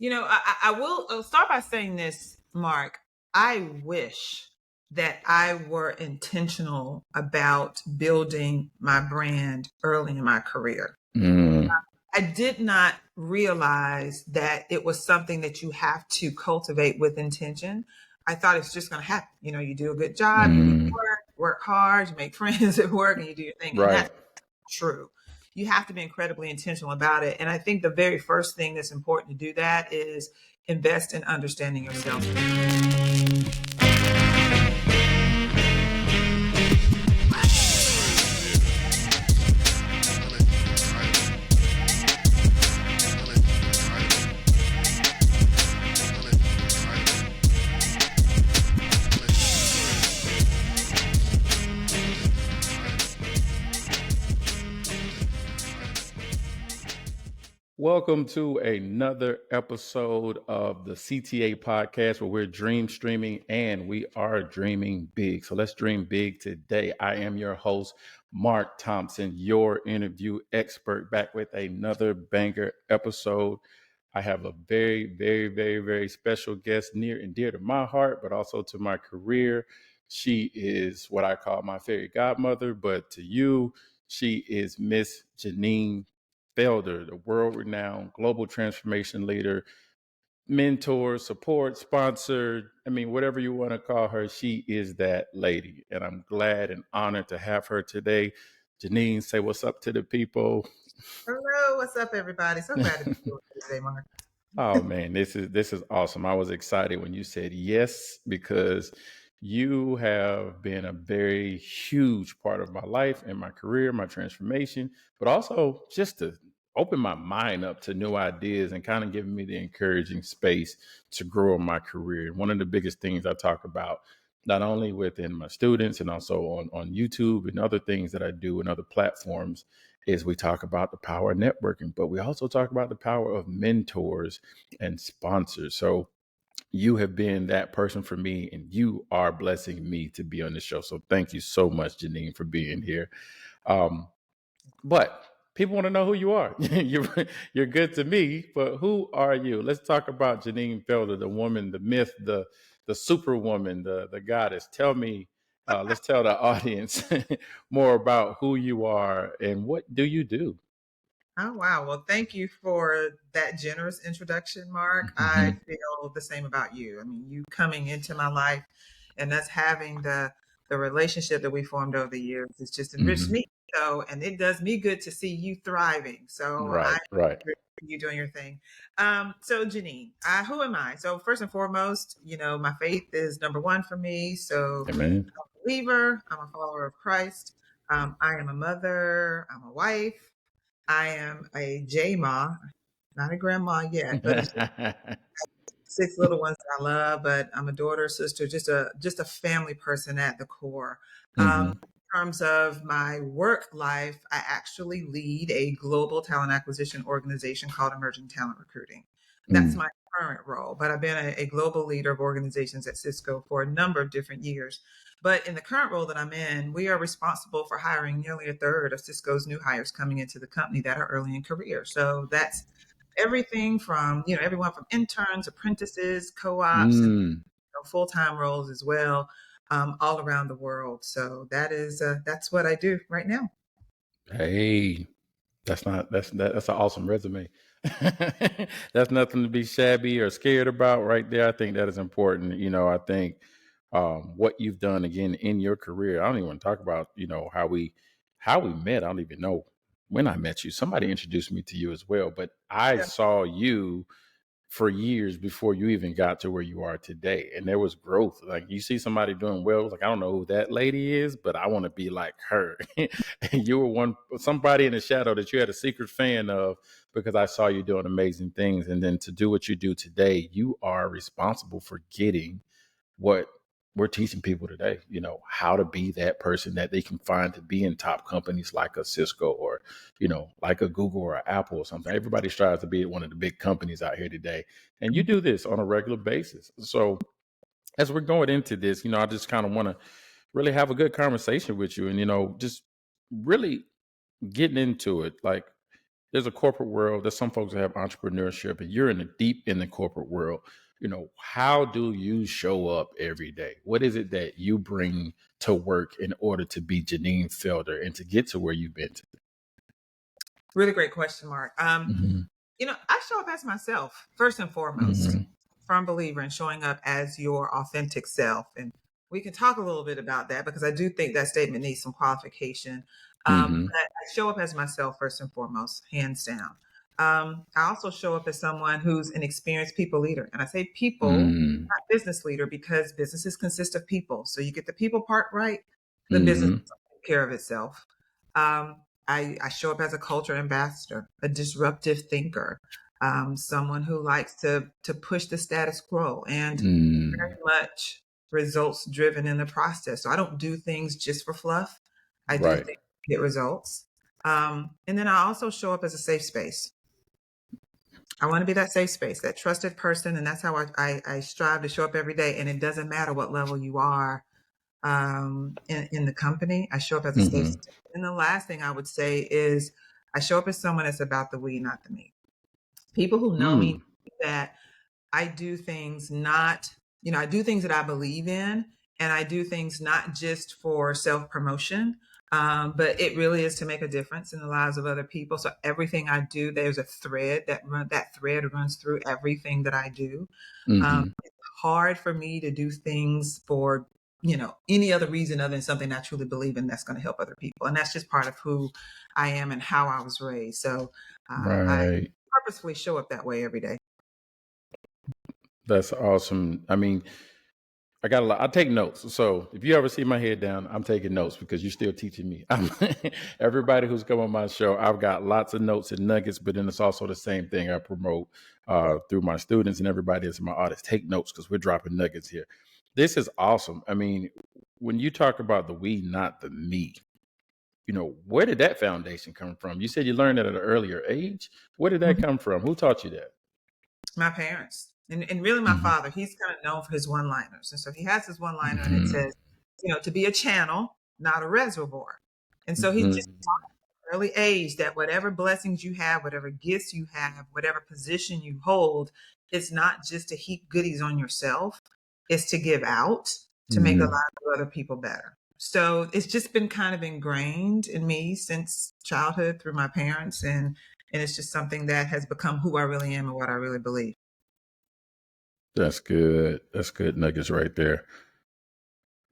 I will I'll start by saying this, Mark. I wish that I were intentional about building my brand early in my career. Mm, I did not realize that it was something that you have to cultivate with intention. I thought it's just going to happen. You do a good job, you mm, work hard, you make friends at work, and you do your thing. And right. that's true. You have to be incredibly intentional about it. And I think the very first thing that's important to do that is invest in understanding yourself. Welcome to another episode of the CTA podcast where we're dream streaming and we are dreaming big. So let's dream big today. I am your host, Mark Thompson, your interview expert, back with another banger episode. I have a very, very, very, very special guest near and dear to my heart, but also to my career. She is what I call my fairy godmother, but to you, she is Miss Jeneen Felder, the world-renowned global transformation leader, mentor, support, sponsor. I mean, whatever you want to call her, she is that lady. And I'm glad and honored to have her today. Jeneen, say what's up to the people. Hello, what's up, everybody? So glad to be here today, Mark. Oh man, this is awesome. I was excited when you said yes because you have been a very huge part of my life and my career, my transformation, but also just to open my mind up to new ideas and kind of giving me the encouraging space to grow in my career. One of the biggest things I talk about, not only within my students and also on YouTube and other things that I do and other platforms, is we talk about the power of networking, but we also talk about the power of mentors and sponsors. So you have been that person for me and you are blessing me to be on the show. So thank you so much, Jeneen, for being here. But people want to know who you are. You're good to me, but who are you? Let's talk about Jeneen Felder, the woman, the myth, the superwoman, the goddess. Tell me, let's tell the audience more about who you are and what do you do? Oh, wow. Well, thank you for that generous introduction, Mark. I Mm-hmm. feel the same about you. I mean, you coming into my life and us having the relationship that we formed over the years, it's just enriched Mm-hmm. me. So, and it does me good to see you thriving. So I Right, right. you doing your thing. So Jeneen, who am I? So first and foremost, my faith is number one for me. So Amen. I'm a believer, I'm a follower of Christ. I am a mother, I'm a wife. I am a J-ma, not a grandma yet, but it's just six little ones that I love. But I'm a daughter, sister, just a family person at the core. Mm-hmm. In terms of my work life, I actually lead a global talent acquisition organization called Emerging Talent Recruiting. That's Mm. my current role, but I've been a global leader of organizations at Cisco for a number of different years. But in the current role that I'm in, we are responsible for hiring nearly a third of Cisco's new hires coming into the company that are early in career. So that's everything from, everyone from interns, apprentices, co-ops, and Mm. full-time roles as well, all around the world. So that's what I do right now. Hey, that's an awesome resume. That's nothing to be shabby or scared about right there. I think that is important. I think what you've done again in your career. I don't even want to talk about, how we met. I don't even know when I met you. Somebody introduced me to you as well, but I Yeah. saw you for years before you even got to where you are today. And there was growth. Like you see somebody doing well, like I don't know who that lady is, but I want to be like her. And you were somebody in the shadow that you had a secret fan of because I saw you doing amazing things. And then to do what you do today, you are responsible for getting what we're teaching people today, how to be that person that they can find to be in top companies like a Cisco or, like a Google or Apple or something. Everybody strives to be at one of the big companies out here today. And you do this on a regular basis. So as we're going into this, I just kind of want to really have a good conversation with you and, just really getting into it. Like, there's a corporate world. There's some folks that have entrepreneurship, and you're deep in the corporate world. How do you show up every day? What is it that you bring to work in order to be Jeneen Felder and to get to where you've been? Really great question, Mark. Mm-hmm. I show up as myself first and foremost. Mm-hmm. Firm believer in showing up as your authentic self, and we can talk a little bit about that because I do think that statement needs some qualification. Mm-hmm. But I show up as myself first and foremost, hands down. I also show up as someone who's an experienced people leader, and I say people, Mm-hmm. not business leader, because businesses consist of people. So you get the people part right, the business Mm-hmm. will take care of itself. Um, I show up as a culture ambassador, a disruptive thinker, someone who likes to push the status quo, and very Mm. much results driven in the process. So I don't do things just for fluff. I do Right. things to get results. And then I also show up as a safe space. I want to be that safe space, that trusted person, and that's how I strive to show up every day. And it doesn't matter what level you are in the company. I show up as a safe Mm-hmm. space. And the last thing I would say is I show up as someone that's about the we, not the me. People who know me Mm. know that I do things not, I do things that I believe in, and I do things not just for self promotion, but it really is to make a difference in the lives of other people. So everything I do, there's a thread that thread runs through everything that I do. Mm-hmm. It's hard for me to do things for any other reason other than something I truly believe in that's going to help other people, and that's just part of who I am and how I was raised. So I Right. purposefully show up that way every day. That's awesome. I mean, I got a lot. I take notes. So if you ever see my head down, I'm taking notes because you're still teaching me. Everybody who's come on my show, I've got lots of notes and nuggets, but then it's also the same thing I promote through my students and everybody that's in my audience. Take notes because we're dropping nuggets here. This is awesome. I mean, when you talk about the we, not the me, where did that foundation come from? You said you learned that at an earlier age. Where did that Mhm. come from? Who taught you that? My parents, and really my Mm-hmm. father. He's kind of known for his one-liners, and so he has his one-liner, and it Mm-hmm. says, to be a channel, not a reservoir. And so he just Mm-hmm. early age that whatever blessings you have, whatever gifts you have, whatever position you hold, it's not just to heap goodies on yourself, it's to give out to make the Mm-hmm. lives of other people better. So it's just been kind of ingrained in me since childhood through my parents, and it's just something that has become who I really am and what I really believe. That's good. That's good nuggets right there.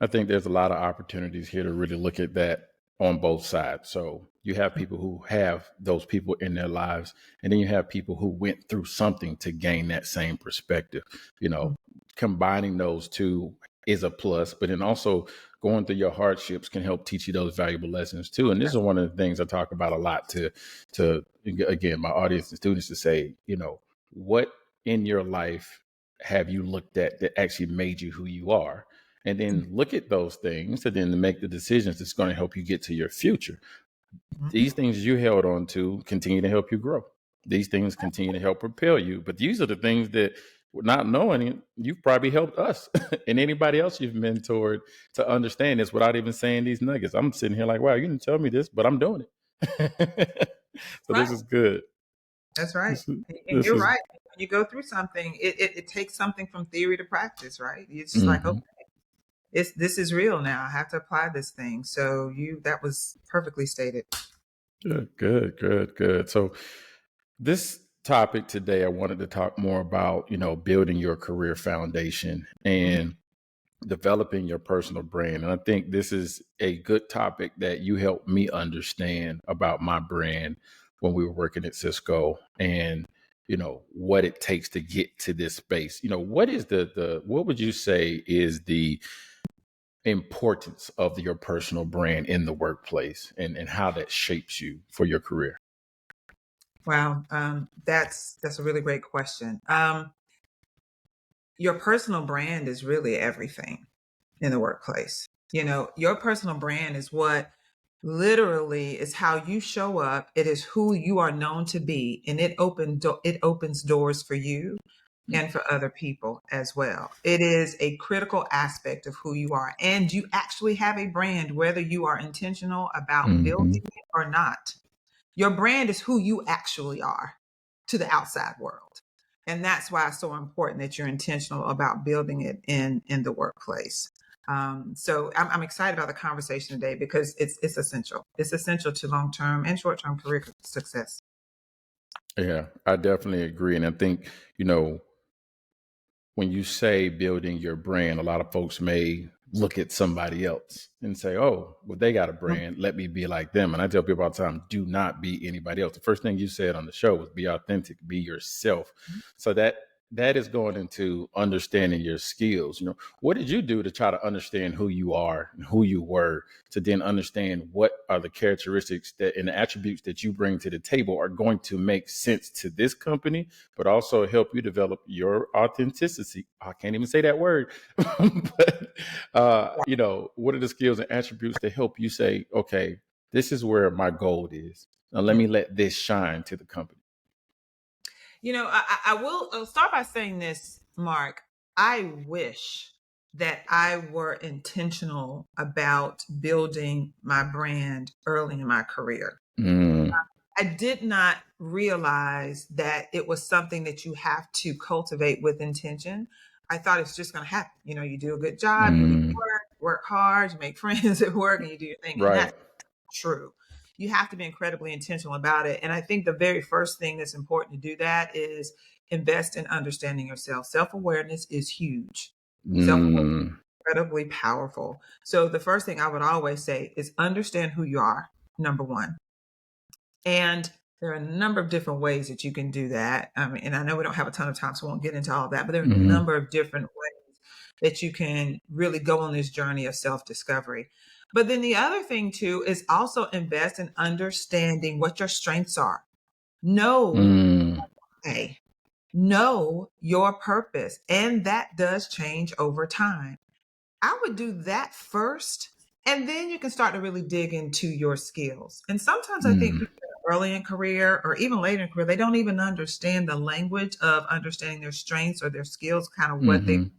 I think there's a lot of opportunities here to really look at that on both sides. So you have people who have those people in their lives, and then you have people who went through something to gain that same perspective. You know, combining those two is a plus, but then also going through your hardships can help teach you those valuable lessons too. And this is one of the things I talk about a lot to again, my audience and students to say, what in your life have you looked at that actually made you who you are? And then look at those things and then to make the decisions that's going to help you get to your future. Mhm. These things you held on to continue to help you grow. These things continue to help propel you. But these are the things that, not knowing it, you've probably helped us and anybody else you've mentored to understand this without even saying these nuggets. I'm sitting here like, wow, you didn't tell me this, but I'm doing it. So this Right. is good. That's right. This is, And this you're is right. When you go through something, it takes something from theory to practice, right? It's just like, mhm. okay, this is real now. I have to apply this thing. So that was perfectly stated. Good, good, good, good. So this topic today, I wanted to talk more about, building your career foundation Mhm. and developing your personal brand. And I think this is a good topic that you helped me understand about my brand when we were working at Cisco and, what it takes to get to this space. What is what would you say is the importance of your personal brand in the workplace and how that shapes you for your career? Wow, that's a really great question. Your personal brand is really everything in the workplace. Your personal brand is what literally is how you show up. It is who you are known to be, and it opens doors for you and for other people as well. It is a critical aspect of who you are, and you actually have a brand, whether you are intentional about building Mm-hmm. it or not. Your brand is who you actually are to the outside world. And that's why it's so important that you're intentional about building it in the workplace. So I'm excited about the conversation today because it's essential. It's essential to long-term and short-term career success. Yeah, I definitely agree. And I think, you know, when you say building your brand, a lot of folks may look at somebody else and say, oh, well, they got a brand. Let me be like them. And I tell people all the time, do not be anybody else. The first thing you said on the show was be authentic, be yourself. So that is going into understanding your skills. You know, what did you do to try to understand who you are and who you were, to then understand what are the characteristics that and the attributes that you bring to the table are going to make sense to this company, but also help you develop your authenticity. I can't even say that word, but you know, what are the skills and attributes that help you say, okay, this is where my goal is. Now let me let this shine to the company. You know, I will start by saying this, Mark. I wish that I were intentional about building my brand early in my career. Mm, I did not realize that it was something that you have to cultivate with intention. I thought it's just going to happen. You know, you do a good job, you put in mm, work hard, you make friends at work, and you do your thing. And right. that's true. You have to be incredibly intentional about it. And I think the very first thing that's important to do that is invest in understanding yourself. Self awareness is huge. Self awareness Mm, is incredibly powerful. So the first thing I would always say is understand who you are, number one. And there are a number of different ways that you can do that. And I know we don't have a ton of time, so I won't get into all of that, but there are a mhm, number of different ways that you can really go on this journey of self discovery. But then the other thing, too, is also invest in understanding what your strengths are. Know, mm, hey, know your purpose. And that does change over time. I would do that first, and then you can start to really dig into your skills. And sometimes I think mm, people early in career or even later in career, they don't even understand the language of understanding their strengths or their skills, kind of what they mhm,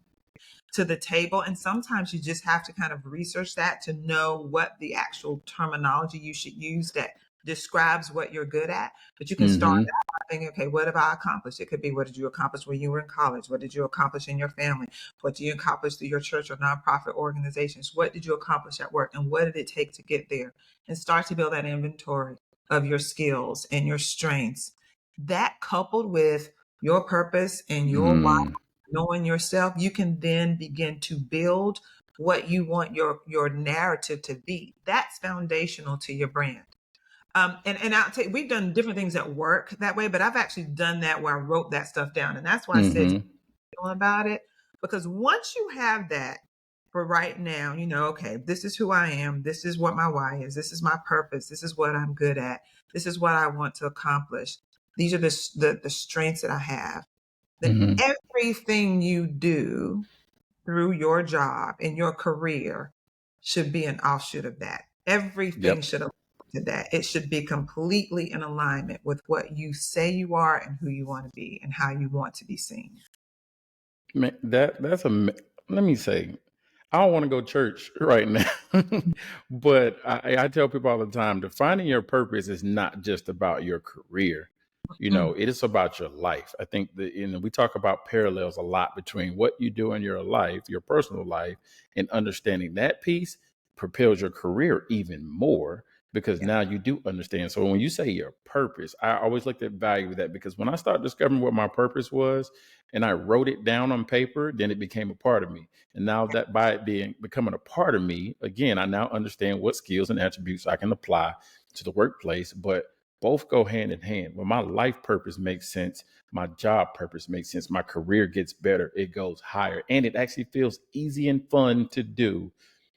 to the table. And sometimes you just have to kind of research that to know what the actual terminology you should use that describes what you're good at. But you can start mhm, out by thinking, okay, what have I accomplished? It could be, what did you accomplish when you were in college? What did you accomplish in your family? What did you accomplish through your church or nonprofit organizations? What did you accomplish at work? And what did it take to get there? And start to build that inventory of your skills and your strengths. That coupled with your purpose and your why, mm. knowing yourself, you can then begin to build what you want your narrative to be. That's foundational to your brand. And I'll tell you, we've done different things at work that way, but I've actually done that where I wrote that stuff down, and that's why I said Mhm, about it, because once you have that for right now, you know, okay, this is who I am, this is what my why is, this is my purpose, this is what I'm good at, this is what I want to accomplish. These are the strengths that I have. Then mhm. everything you do through your job and your career should be an offshoot of that. Everything Yep. should align to that. It should be completely in alignment with what you say you are and who you want to be and how you want to be seen. Man, let me say, I don't want to go to church right now, but I tell people all the time, defining your purpose is not just about your career. You know, Mm, it is about your life. I think that, you know, we talk about parallels a lot between what you do in your life, your personal life, and understanding that piece propels your career even more because yeah. now you do understand. So when you say your purpose, I always looked at value of that because when I started discovering what my purpose was and I wrote it down on paper, then it became a part of me. And now that by it becoming a part of me, again, I now understand what skills and attributes I can apply to the workplace, but both go hand in hand. When my life purpose makes sense, my job purpose makes sense, my career gets better, it goes higher, and it actually feels easy and fun to do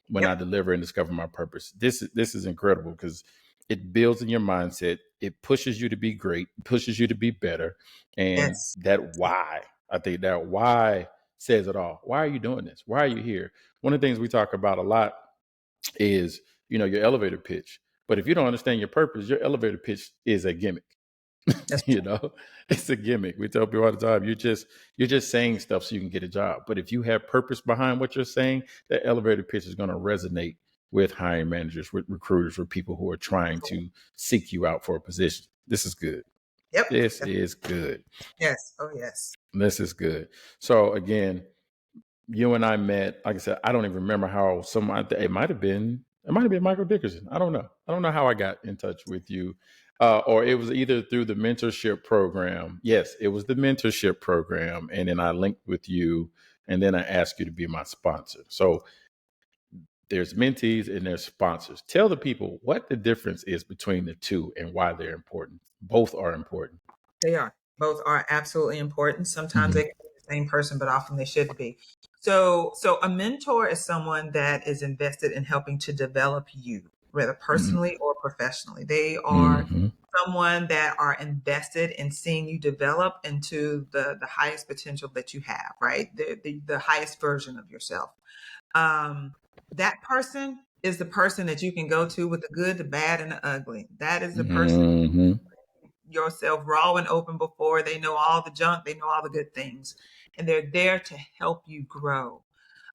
when I Yep. deliver and discover my purpose. This is incredible because it builds in your mindset. It pushes you to be great, pushes you to be better, and Yes. that why. I think that why says it all. Why are you doing this? Why are you here? One of the things we talk about a lot is, you know, your elevator pitch. But if you don't understand your purpose, your elevator pitch is a gimmick. That's You know, it's a gimmick. We tell people all the time, you're just saying stuff so you can get a job. But if you have purpose behind what you're saying, that elevator pitch is going to resonate with hiring managers, with recruiters, with people who are trying to seek you out for a position. This is good. Yep. This is good. Yes. Oh, yes. This is good. So again, you and I met. Like I said, I don't even remember how someone. It might have been Michael Dickerson. I don't know. I don't know how I got in touch with you, or it was either through the mentorship program. Yes, it was the mentorship program, and then I linked with you, and then I asked you to be my sponsor. So there's mentees and there's sponsors. Tell the people what the difference is between the two and why they're important. Both are important. They are. Both are absolutely important. Sometimes they Mm-hmm. can be the same person, but often they shouldn't be. So a mentor is someone that is invested in helping to develop you, whether personally or professionally. They are Mm-hmm. someone that are invested in seeing you develop into the highest potential that you have, right? The highest version of yourself. Um, that person is the person that you can go to with the good, the bad, and the ugly. That is the person Mm-hmm. yourself raw and open before. They know all the junk, they know all the good things, and they're there to help you grow.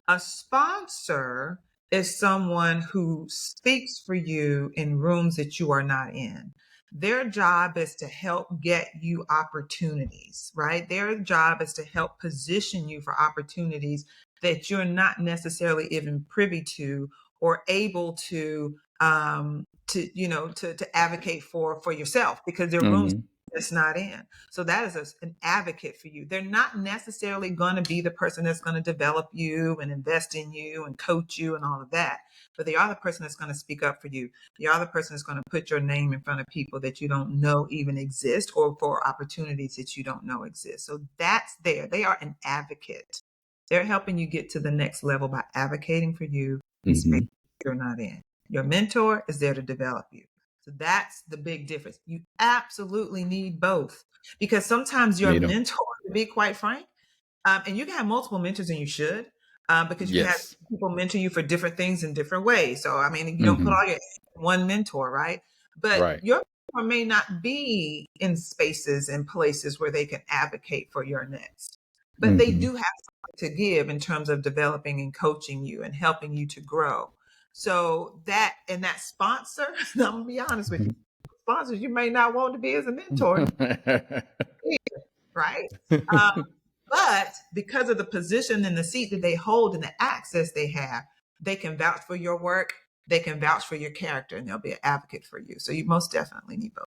A sponsor is someone who speaks for you in rooms that you are not in. Their job is to help get you opportunities, right? Their job is to help position you for opportunities that you're not necessarily even privy to or able to advocate for yourself because there are rooms Mm-hmm. that's not in. So that is an advocate for you. They're not necessarily going to be the person that's going to develop you and invest in you and coach you and all of that. But they are the person that's going to speak up for you. They are the person that's going to put your name in front of people that you don't know even exist or for opportunities that you don't know exist. So that's there. They are an advocate. They're helping you get to the next level by advocating for you in space Mm-hmm. you're not in. Your mentor is there to develop you. So that's the big difference. You absolutely need both because sometimes your Need them. mentor, to be quite frank, and you can have multiple mentors and you should, because you can have Yes. people mentor you for different things in different ways. So, I mean, you don't put Mm-hmm. all your eggs in one mentor, right? But Right. your mentor may not be in spaces and places where they can advocate for your next, but they Mm-hmm. do have something to give in terms of developing and coaching you and helping you to grow. So that sponsor, I'm gonna be honest with you, sponsors you may not want to be as a mentor, right? Um, but because of the position and the seat that they hold and the access they have, they can vouch for your work, they can vouch for your character, and they'll be an advocate for you. So you most definitely need both.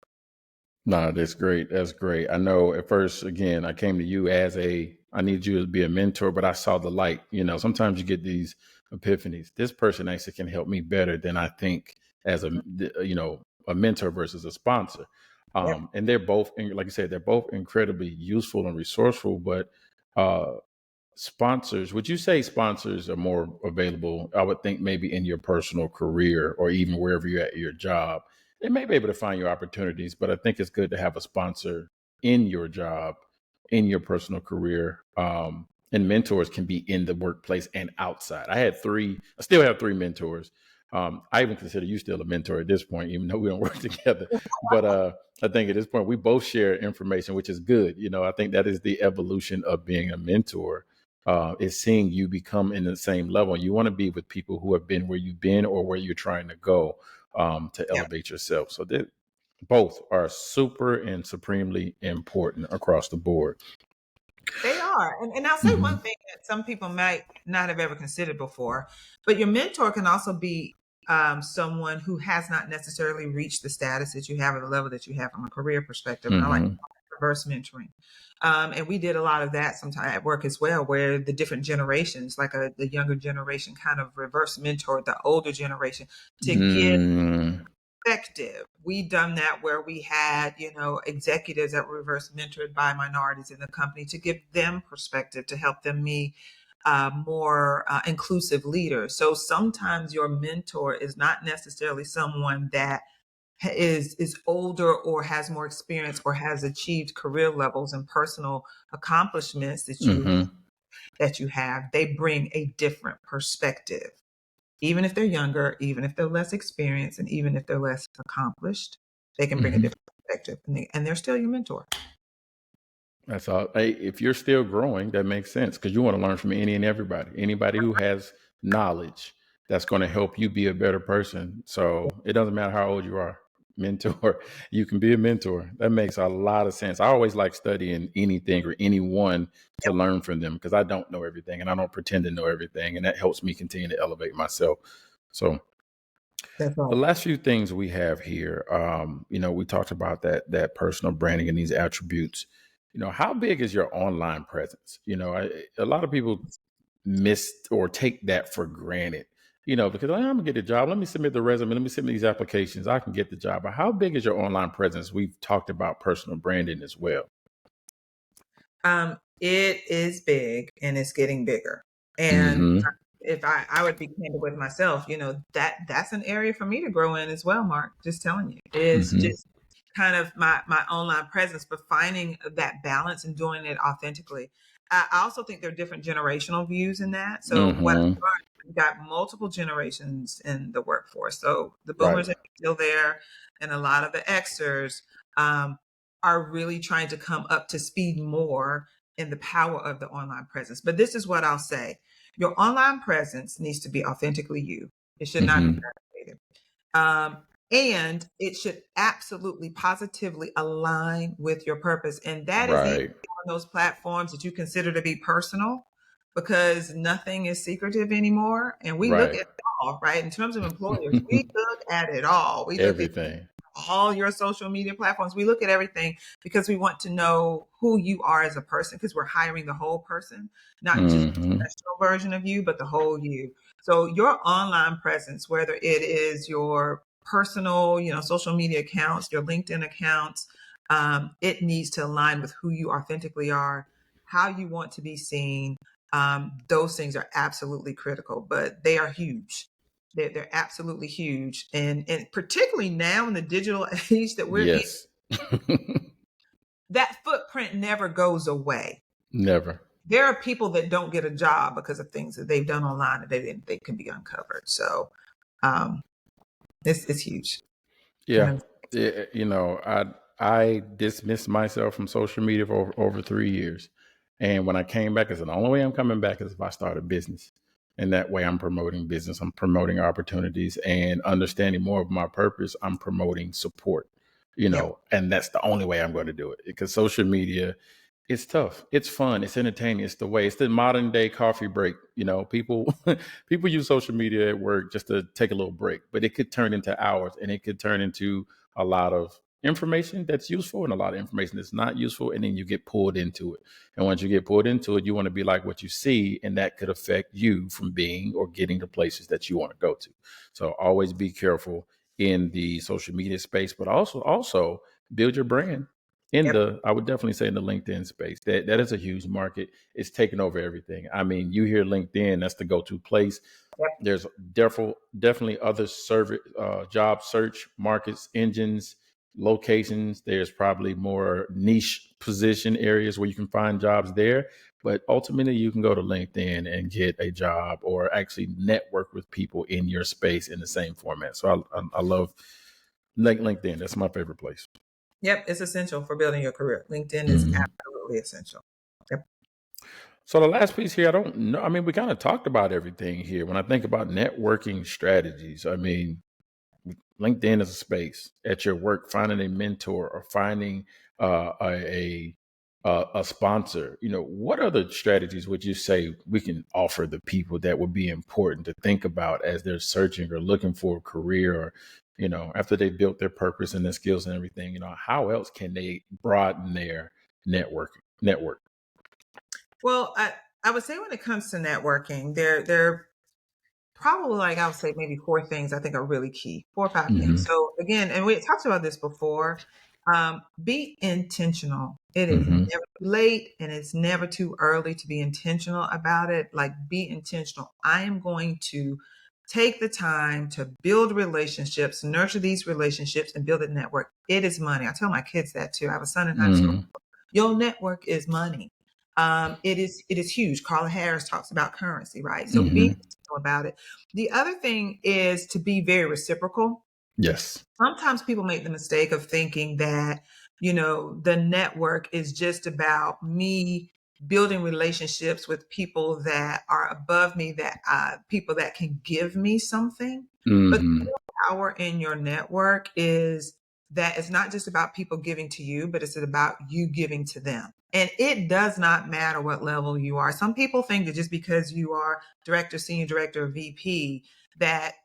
No, that's great. That's great. I know at first, again, I came to you I need you to be a mentor, but I saw the light. Sometimes you get these epiphanies. This person actually can help me better than I think as a mentor versus a sponsor. Yep. And they're both, like you said, they're both incredibly useful and resourceful, but uh, sponsors, would you say sponsors are more available? I would think maybe in your personal career or even wherever you're at your job. They may be able to find your opportunities, but I think it's good to have a sponsor in your job, in your personal career. And mentors can be in the workplace and outside. I still have three mentors. I even consider you still a mentor at this point, even though we don't work together. But I think at this point we both share information, which is good. I think that is the evolution of being a mentor, is seeing you become in the same level. You want to be with people who have been where you've been or where you're trying to go, to Yep. elevate yourself. So both are super and supremely important across the board. They are. And I'll say Mm-hmm. one thing that some people might not have ever considered before, but your mentor can also be someone who has not necessarily reached the status that you have or the level that you have from a career perspective. And I like Mm-hmm. reverse mentoring. And we did a lot of that sometime at work as well, where the different generations, like the younger generation, kind of reverse mentor the older generation to give Mm-hmm. perspective. We done that where we had, executives that were reverse mentored by minorities in the company to give them perspective to help them be more inclusive leaders. So sometimes your mentor is not necessarily someone that is older or has more experience or has achieved career levels and personal accomplishments Mm-hmm. that you have. They bring a different perspective, even if they're younger, even if they're less experienced, and even if they're less accomplished, they can bring a Mm-hmm. different perspective, and they're still your mentor. That's all. Hey, if you're still growing, that makes sense because you want to learn from any and everybody. Anybody who has knowledge, that's going to help you be a better person. So it doesn't matter how old you are. Mentor, you can be a mentor. That makes a lot of sense. I always like studying anything or anyone to learn from them because I don't know everything and I don't pretend to know everything. And that helps me continue to elevate myself. So That's the right. last few things we have here, we talked about that personal branding and these attributes. How big is your online presence? A lot of people miss or take that for granted. Because I'm gonna get a job. Let me submit the resume. Let me submit these applications. I can get the job. But how big is your online presence? We've talked about personal branding as well. It is big and it's getting bigger. And Mm-hmm. if I would be candid with myself, that's an area for me to grow in as well, Mark. Just telling you, is Mm-hmm. just kind of my online presence, but finding that balance and doing it authentically. I also think there are different generational views in that. So what Mm-hmm. I've learned, we've got multiple generations in the workforce. So the Right. boomers are still there, and a lot of the Xers um, are really trying to come up to speed more in the power of the online presence. But this is what I'll say: your online presence needs to be authentically you. It should not be Mm-hmm. fabricated. And it should absolutely positively align with your purpose. And that is even Right. on those platforms that you consider to be personal, because nothing is secretive anymore. And we look Right. at it all, right? In terms of employers, we look at it all. We look at Everything. all your social media platforms. We look at everything because we want to know who you are as a person, because we're hiring the whole person, not just the Mm-hmm. professional version of you, but the whole you. So your online presence, whether it is your personal, social media accounts, your LinkedIn accounts, it needs to align with who you authentically are, how you want to be seen. Those things are absolutely critical, but they are huge. They're absolutely huge. And particularly now in the digital age that we're in, Yes. that footprint never goes away. Never. There are people that don't get a job because of things that they've done online that they didn't think can be uncovered. So um, it's huge. Yeah. And I dismissed myself from social media for over 3 years. And when I came back, I said, the only way I'm coming back is if I start a business. And that way I'm promoting business, I'm promoting opportunities and understanding more of my purpose. I'm promoting support, yep, and that's the only way I'm going to do it because social media, it's tough. It's fun. It's entertaining. It's the way. It's the modern day coffee break. People people use social media at work just to take a little break, but it could turn into hours, and it could turn into a lot of information that's useful and a lot of information that's not useful, and then you get pulled into it. And once you get pulled into it, you want to be like what you see, and that could affect you from being or getting to places that you want to go to. So always be careful in the social media space, but also build your brand yep, I would definitely say in the LinkedIn space. That is a huge market. It's taking over everything. I mean, you hear LinkedIn, that's the go-to place. yep. There's definitely other service job search markets, engines, locations. There's probably more niche position areas where you can find jobs there. But ultimately, you can go to LinkedIn and get a job or actually network with people in your space in the same format. So I love LinkedIn. That's my favorite place. Yep, it's essential for building your career. LinkedIn is Mhm. absolutely essential. Yep. So the last piece here, I don't know. I mean, we kind of talked about everything here. When I think about networking strategies, I mean, LinkedIn is a space at your work, finding a mentor or finding a sponsor. What other strategies would you say we can offer the people that would be important to think about as they're searching or looking for a career, or after they built their purpose and their skills and everything? How else can they broaden their network? Well, I would say when it comes to networking, there probably, like, I would say maybe 4 things I think are really key, 4 or 5 things. Hmm. So again, and we talked about this before, be intentional. It is Hmm. never too late and it's never too early to be intentional about it. Like, be intentional. I am going to take the time to build relationships, nurture these relationships, and build a network. It is money. I tell my kids that too. I have a son in high school. Hmm. Your network is money. It is huge. Carla Harris talks about currency, right? So be Hmm. intentional about it. The other thing is to be very reciprocal. Yes. Sometimes people make the mistake of thinking that, the network is just about me building relationships with people that are above me, that people that can give me something. But the Mm-hmm. real power in your network is that it's not just about people giving to you, but it's about you giving to them. And it does not matter what level you are. Some people think that just because you are director, senior director, or VP, that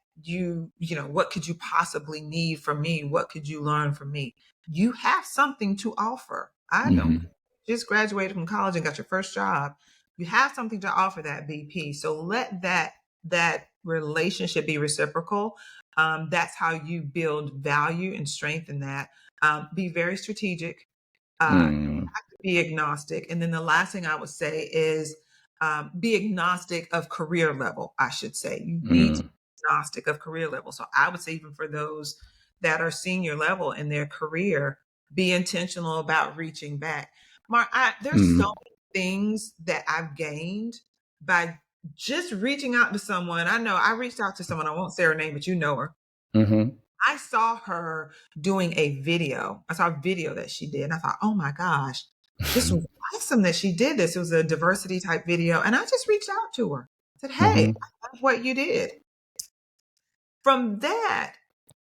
what could you possibly need from me? What could you learn from me? You have something to offer. I don't. Mm-hmm. Just graduated from college and got your first job. You have something to offer that VP. So let that relationship be reciprocal. That's how you build value and strengthen that. Be very strategic. Mm-hmm. Be agnostic. And then the last thing I would say is be agnostic of career level, I should say. You need to Mm-hmm. be agnostic of career level. So I would say, even for those that are senior level in their career, be intentional about reaching back. Mark, there's so Mm-hmm. many things that I've gained by just reaching out to someone. I know I reached out to someone, I won't say her name, but you know her. Mm-hmm. I saw her doing a video. I saw a video that she did. And I thought, oh my gosh, this was awesome that she did this. It was a diversity type video. And I just reached out to her. I said, hey, Mm-hmm. I love what you did. From that,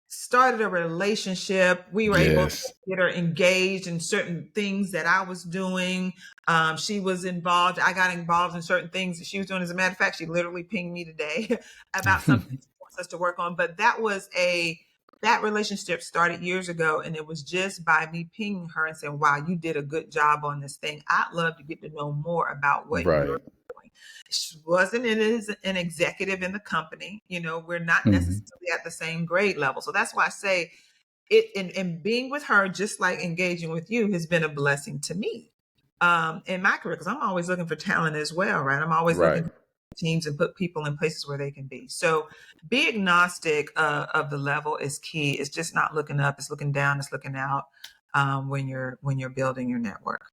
started a relationship. We were able to Yes. get her engaged in certain things that I was doing. She was involved. I got involved in certain things that she was doing. As a matter of fact, she literally pinged me today about something she wants us to work on. But that relationship started years ago, and it was just by me pinging her and saying, wow, you did a good job on this thing. I'd love to get to know more about what you're Right. doing. She wasn't an executive in the company. We're not Mm-hmm. necessarily at the same grade level. So that's why I say it, and being with her, just like engaging with you, has been a blessing to me in my career, because I'm always looking for talent as well, right? I'm always looking Right. for teams and put people in places where they can be. So be agnostic of the level is key. It's just not looking up, it's looking down, it's looking out when you're building your network.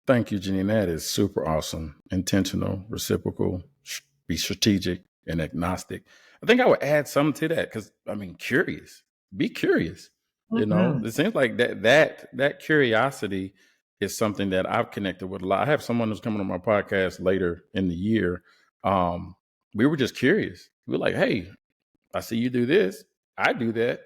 Thank you, Jeneen. That is super awesome. Intentional, reciprocal, be strategic and agnostic. I think I would add something to that because curious. Be curious. Hmm. It seems like that curiosity is something that I've connected with a lot. I have someone who's coming on my podcast later in the year. We were just curious. We were like, hey, I see you do this. I do that.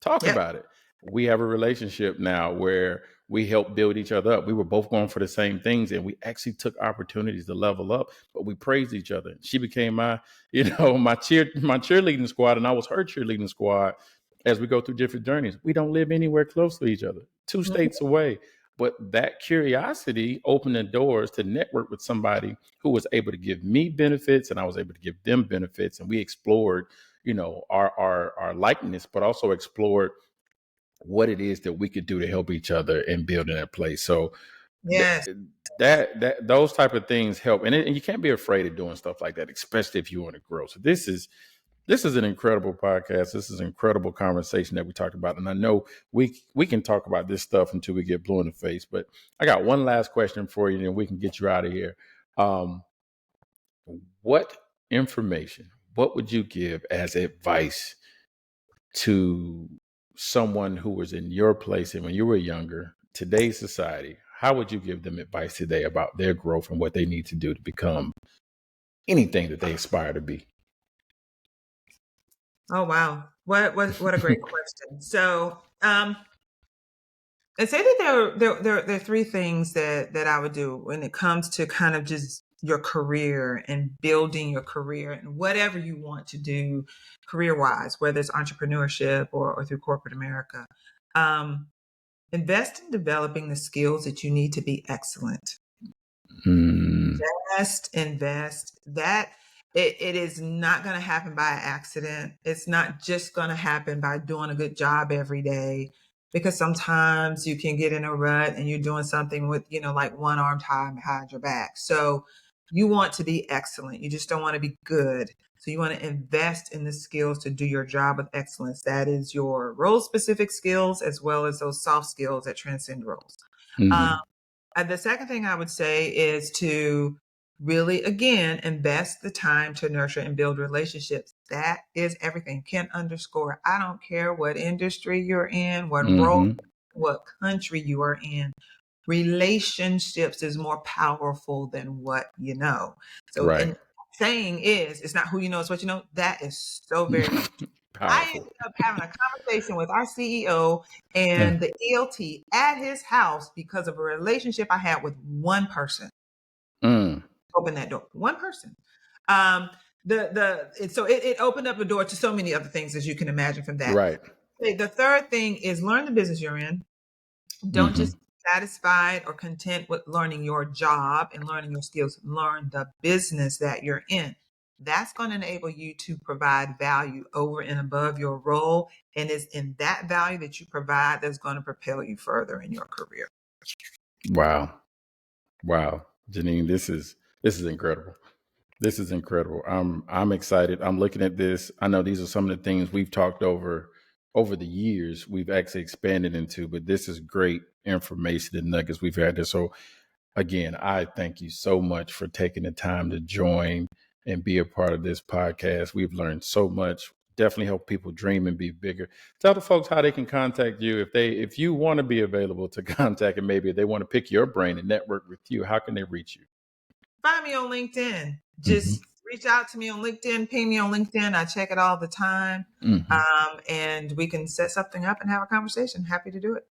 Talk Yep. about it. We have a relationship now where we help build each other up. We were both going for the same things and we actually took opportunities to level up, but we praised each other. She became my cheerleading squad and I was her cheerleading squad as we go through different journeys. We don't live anywhere close to each other, two Mhm. states away. But that curiosity opened the doors to network with somebody who was able to give me benefits and I was able to give them benefits. And we explored our likeness, but also explored what it is that we could do to help each other and build in that place. So th- Yes. that those type of things help, and you can't be afraid of doing stuff like that, especially if you want to grow. So this is an incredible podcast. This is an incredible conversation that we talked about, and I know we can talk about this stuff until we get blue in the face. But I got one last question for you, and then we can get you out of here. Um, what information? What would you give as advice to someone who was in your place and when you were younger, today's society? How would you give them advice today about their growth and what they need to do to become anything that they aspire to be? Oh wow. What a great question. So I'd say that there are three things that I would do when it comes to kind of just your career and building your career and whatever you want to do career wise, whether it's entrepreneurship or through corporate America. Um, Invest in developing the skills that you need to be excellent. Mm, Invest. It is not going to happen by accident. It's not just going to happen by doing a good job every day, because sometimes you can get in a rut and you're doing something with, like one arm tied behind your back. So you want to be excellent. You just don't want to be good. So you want to invest in the skills to do your job with excellence. That is your role specific skills as well as those soft skills that transcend roles. Um, hmm the second thing I would say is to really, again, invest the time to nurture and build relationships. That is everything. Can underscore. I don't care what industry you're in, what role, hmm what country you are in. relationships is more powerful than what you know. So, Right. and saying is, it's not who you know, it's what you know. That is so very powerful. I Powerful. ended up having a conversation with our CEO Mm. and the ELT at his house because of a relationship I had with one person. Mm. Open that door, one person. Um, it opened up a door to so many other things, as you can imagine from that. Right. Okay, the third thing is learn the business you're in. Don't Mm-hmm. just be satisfied or content with learning your job and learning your skills. Learn the business that you're in. That's going to enable you to provide value over and above your role. And it's in that value that you provide that's going to propel you further in your career. Wow. Wow. Jeneen, this is incredible. This is incredible. I'm excited. I'm looking at this. I know these are some of the things we've talked over the years. We've actually expanded into, but this is great information and nuggets we've had there. So again, I thank you so much for taking the time to join and be a part of this podcast. We've learned so much. Definitely help people dream and be bigger. Tell the folks how they can contact you if you want to be available to contact, and maybe if they want to pick your brain and network with you. How can they reach you? Find me on LinkedIn. Mm-hmm. Just reach out to me on LinkedIn, ping me on LinkedIn. I check it all the time. Mm-hmm. And we can set something up and have a conversation. Happy to do it.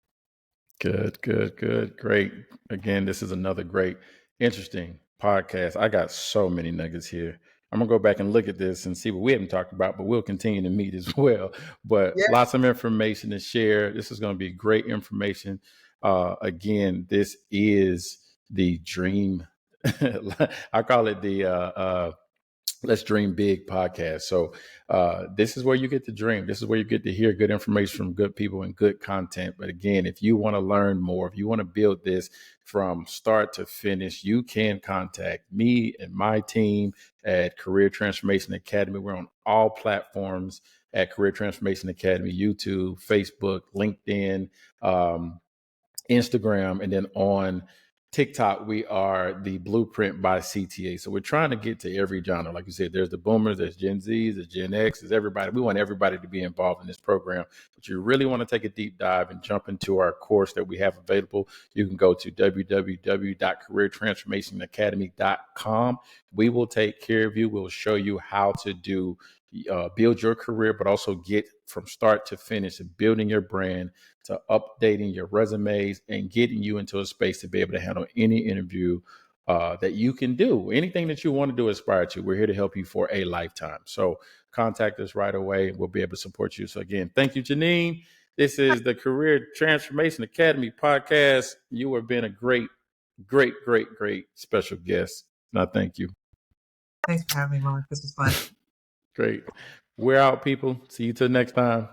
Good, good, good. Great. Again, this is another great, interesting podcast. I got so many nuggets here. I'm going to go back and look at this and see what we haven't talked about, but we'll continue to meet as well. But Yeah. lots of information to share. This is going to be great information. Again, this is the dream. I call it the Let's Dream Big podcast. So this is where you get to dream. This is where you get to hear good information from good people and good content. But again, if you want to learn more, if you want to build this from start to finish, you can contact me and my team at Career Transformation Academy. We're on all platforms at Career Transformation Academy: YouTube, Facebook, LinkedIn, Instagram, and then on TikTok, we are the Blueprint by CTA. So we're trying to get to every genre. Like you said, there's the boomers, there's Gen Zs, there's Gen X, there's everybody. We want everybody to be involved in this program. But you really want to take a deep dive and jump into our course that we have available. You can go to www.careertransformationacademy.com. We will take care of you. We'll show you how to build your career, but also get from start to finish and building your brand, to updating your resumes, and getting you into a space to be able to handle any interview that you can do. Anything that you want to do, aspire to. We're here to help you for a lifetime. So contact us right away. We'll be able to support you. So again, thank you, Jeneen. This is the Career Transformation Academy podcast. You have been a great, great, great, great special guest. And I thank you. Thanks for having me, Mark. This was fun. Great. We're out, people. See you till next time.